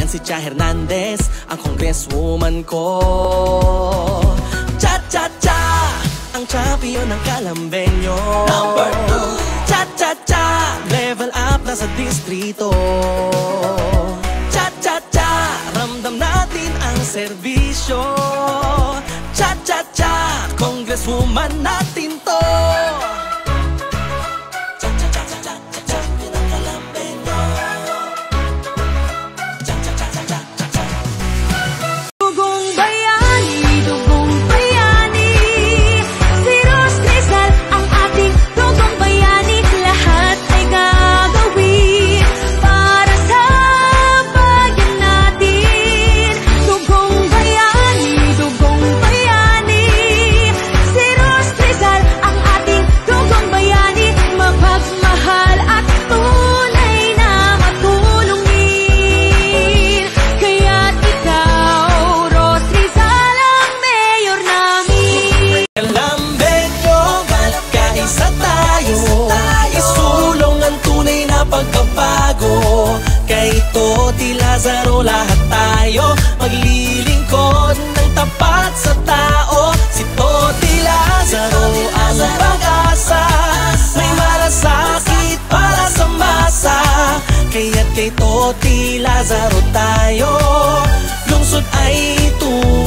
si Cha Hernandez, ang congresswoman ko. Cha-cha-cha, ang champion ng Calambeño. Number 2. Cha-cha-cha, level up na sa distrito. Cha-cha-cha, ramdam natin ang serbisyo. Cha-cha-cha, congresswoman natin to. Lazaro, lahat tayo maglilingkod ng tapat sa tao. Si Toti Lazaro ang pag-asa, may malasakit para sa masa. Kaya't kay Toti Lazaro tayo, lungsod ay tunay.